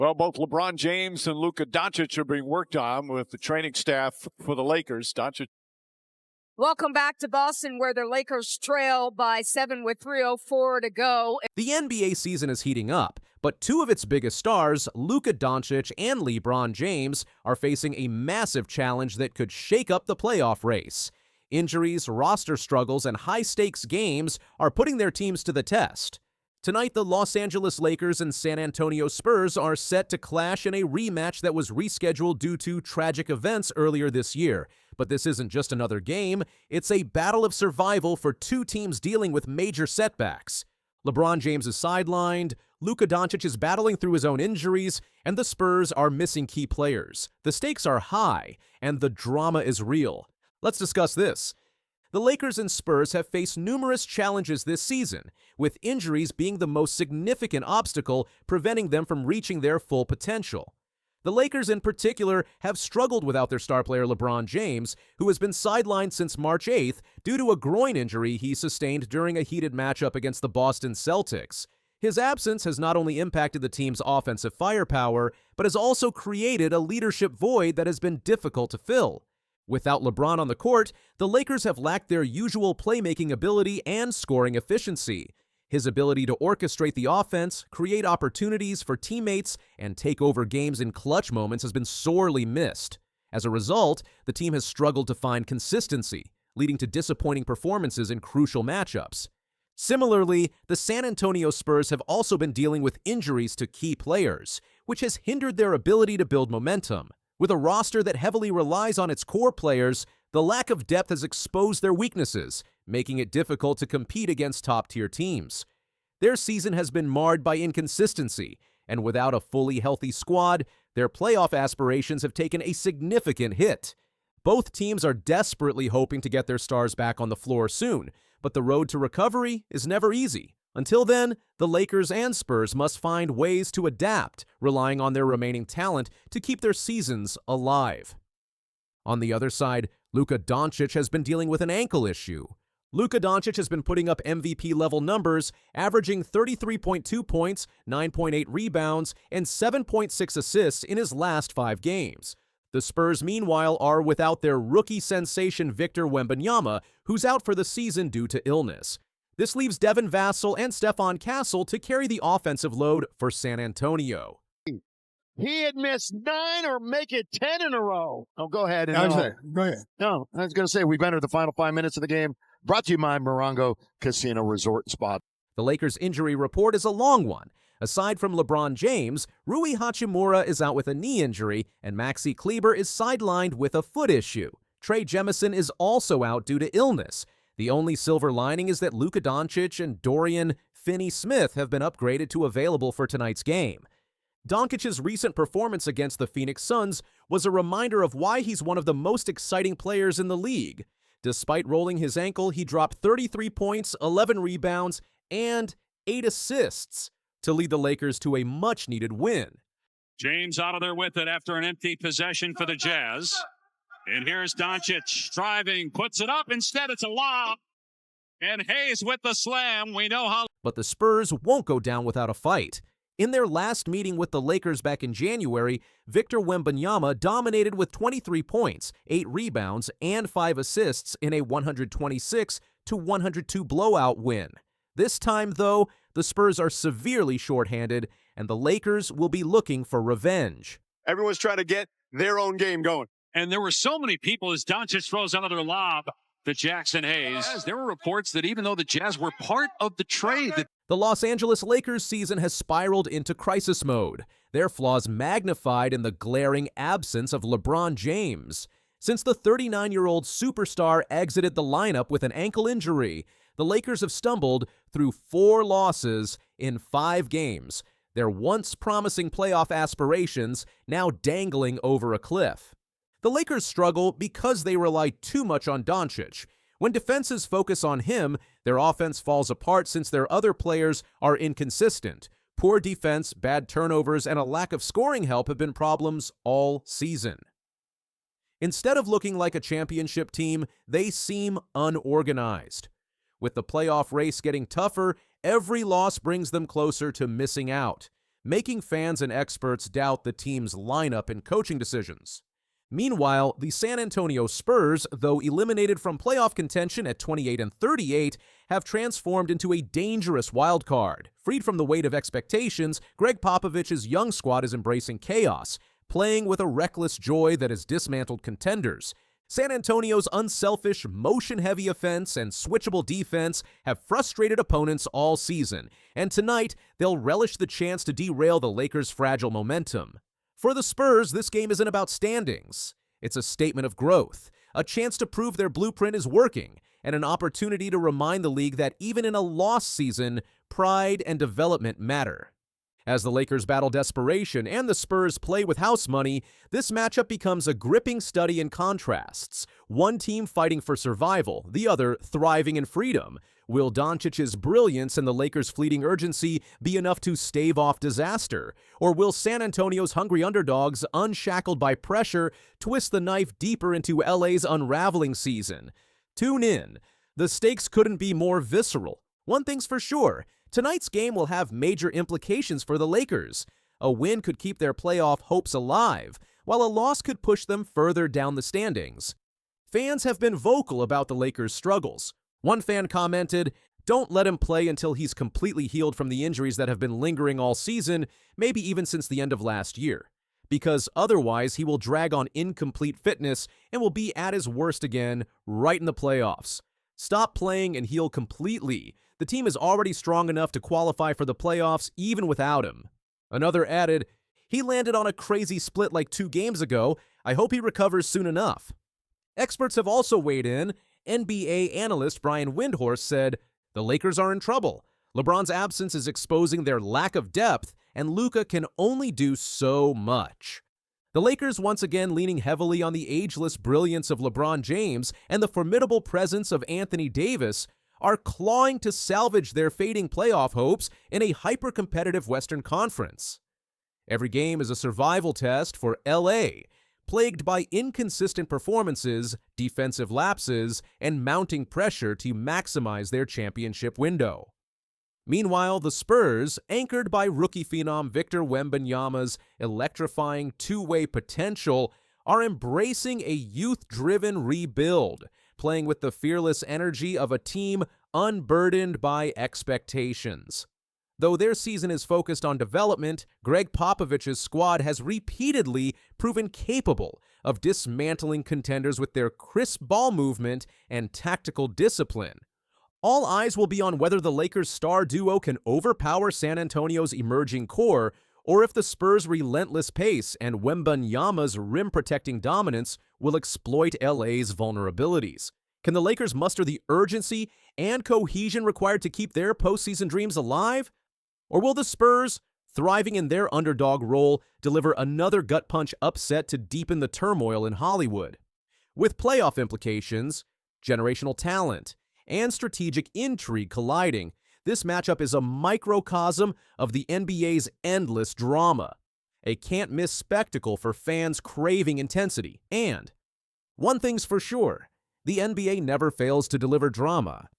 Well, both LeBron James and Luka Doncic are being worked on with the training staff for the Lakers. Doncic. Welcome back to Boston, where the Lakers trail by 7 with 3:04 to go. The NBA season is heating up, but two of its biggest stars, Luka Doncic and LeBron James, are facing a massive challenge that could shake up the playoff race. Injuries, roster struggles, and high-stakes games are putting their teams to the test. Tonight, the Los Angeles Lakers and San Antonio Spurs are set to clash in a rematch that was rescheduled due to tragic events earlier this year. But this isn't just another game, it's a battle of survival for two teams dealing with major setbacks. LeBron James is sidelined, Luka Doncic is battling through his own injuries, and the Spurs are missing key players. The stakes are high, and the drama is real. Let's discuss this. The Lakers and Spurs have faced numerous challenges this season, with injuries being the most significant obstacle preventing them from reaching their full potential. The Lakers in particular have struggled without their star player LeBron James, who has been sidelined since March 8th due to a groin injury he sustained during a heated matchup against the Boston Celtics. His absence has not only impacted the team's offensive firepower, but has also created a leadership void that has been difficult to fill. Without LeBron on the court, the Lakers have lacked their usual playmaking ability and scoring efficiency. His ability to orchestrate the offense, create opportunities for teammates, and take over games in clutch moments has been sorely missed. As a result, the team has struggled to find consistency, leading to disappointing performances in crucial matchups. Similarly, the San Antonio Spurs have also been dealing with injuries to key players, which has hindered their ability to build momentum. With a roster that heavily relies on its core players, the lack of depth has exposed their weaknesses, making it difficult to compete against top-tier teams. Their season has been marred by inconsistency, and without a fully healthy squad, their playoff aspirations have taken a significant hit. Both teams are desperately hoping to get their stars back on the floor soon, but the road to recovery is never easy. Until then, the Lakers and Spurs must find ways to adapt, relying on their remaining talent to keep their seasons alive. On the other side, Luka Doncic has been dealing with an ankle issue. Luka Doncic has been putting up MVP-level numbers, averaging 33.2 points, 9.8 rebounds, and 7.6 assists in his last 5 games. The Spurs, meanwhile, are without their rookie sensation Victor Wembanyama, who's out for the season due to illness. This leaves Devin Vassell and Stephon Castle to carry the offensive load for San Antonio. He had missed 9 or make it 10 in a row. Oh, go ahead. Go ahead. No, I was going to say, we've entered the final 5 minutes of the game. Brought to you by Morongo Casino Resort and Spa. The Lakers' injury report is a long one. Aside from LeBron James, Rui Hachimura is out with a knee injury, and Maxi Kleber is sidelined with a foot issue. Trey Jemison is also out due to illness. The only silver lining is that Luka Doncic and Dorian Finney-Smith have been upgraded to available for tonight's game. Doncic's recent performance against the Phoenix Suns was a reminder of why he's one of the most exciting players in the league. Despite rolling his ankle, he dropped 33 points, 11 rebounds, and 8 assists to lead the Lakers to a much-needed win. James out of there with it after an empty possession for the Jazz. And here's Doncic driving, puts it up. Instead, it's a lob. And Hayes with the slam. We know how. But the Spurs won't go down without a fight. In their last meeting with the Lakers back in January, Victor Wembanyama dominated with 23 points, 8 rebounds, and 5 assists in a 126-102 blowout win. This time, though, the Spurs are severely shorthanded, and the Lakers will be looking for revenge. Everyone's trying to get their own game going. And there were so many people as Doncic throws another lob to Jackson Hayes. There were reports that even though the Jazz were part of the trade, the Los Angeles Lakers season has spiraled into crisis mode, their flaws magnified in the glaring absence of LeBron James. Since the 39-year-old superstar exited the lineup with an ankle injury, the Lakers have stumbled through 4 losses in 5 games, their once promising playoff aspirations now dangling over a cliff. The Lakers struggle because they rely too much on Doncic. When defenses focus on him, their offense falls apart since their other players are inconsistent. Poor defense, bad turnovers, and a lack of scoring help have been problems all season. Instead of looking like a championship team, they seem unorganized. With the playoff race getting tougher, every loss brings them closer to missing out. making fans and experts doubt the team's lineup and coaching decisions. Meanwhile, the San Antonio Spurs, though eliminated from playoff contention at 28-38, have transformed into a dangerous wild card. Freed from the weight of expectations, Greg Popovich's young squad is embracing chaos, playing with a reckless joy that has dismantled contenders. San Antonio's unselfish, motion-heavy offense and switchable defense have frustrated opponents all season, and tonight they'll relish the chance to derail the Lakers' fragile momentum. For the Spurs, this game isn't about standings. It's a statement of growth, a chance to prove their blueprint is working, and an opportunity to remind the league that even in a lost season, pride and development matter. As the Lakers battle desperation and the Spurs play with house money, this matchup becomes a gripping study in contrasts. One team fighting for survival, the other thriving in freedom. Will Doncic's brilliance and the Lakers' fleeting urgency be enough to stave off disaster? Or will San Antonio's hungry underdogs, unshackled by pressure, twist the knife deeper into LA's unraveling season? Tune in. The stakes couldn't be more visceral. One thing's for sure. Tonight's game will have major implications for the Lakers. A win could keep their playoff hopes alive, while a loss could push them further down the standings. Fans have been vocal about the Lakers' struggles. One fan commented, "Don't let him play until he's completely healed from the injuries that have been lingering all season, maybe even since the end of last year. Because otherwise he will drag on incomplete fitness and will be at his worst again right in the playoffs. Stop playing and heal completely. The team is already strong enough to qualify for the playoffs even without him." Another added, "He landed on a crazy split like 2 games ago. I hope he recovers soon enough." Experts have also weighed in. NBA analyst Brian Windhorst said, "The Lakers are in trouble. LeBron's absence is exposing their lack of depth, and Luka can only do so much." The Lakers once again leaning heavily on the ageless brilliance of LeBron James and the formidable presence of Anthony Davis are clawing to salvage their fading playoff hopes in a hyper-competitive Western Conference. Every game is a survival test for LA, plagued by inconsistent performances, defensive lapses, and mounting pressure to maximize their championship window. Meanwhile, the Spurs, anchored by rookie phenom Victor Wembanyama's electrifying two-way potential, are embracing a youth-driven rebuild, playing with the fearless energy of a team unburdened by expectations. Though their season is focused on development, Greg Popovich's squad has repeatedly proven capable of dismantling contenders with their crisp ball movement and tactical discipline. All eyes will be on whether the Lakers' star duo can overpower San Antonio's emerging core, or if the Spurs' relentless pace and Wembanyama's rim-protecting dominance will exploit LA's vulnerabilities. Can the Lakers muster the urgency and cohesion required to keep their postseason dreams alive? Or will the Spurs, thriving in their underdog role, deliver another gut-punch upset to deepen the turmoil in Hollywood? With playoff implications, generational talent, and strategic intrigue colliding, this matchup is a microcosm of the NBA's endless drama, a can't-miss spectacle for fans craving intensity. And one thing's for sure, the NBA never fails to deliver drama.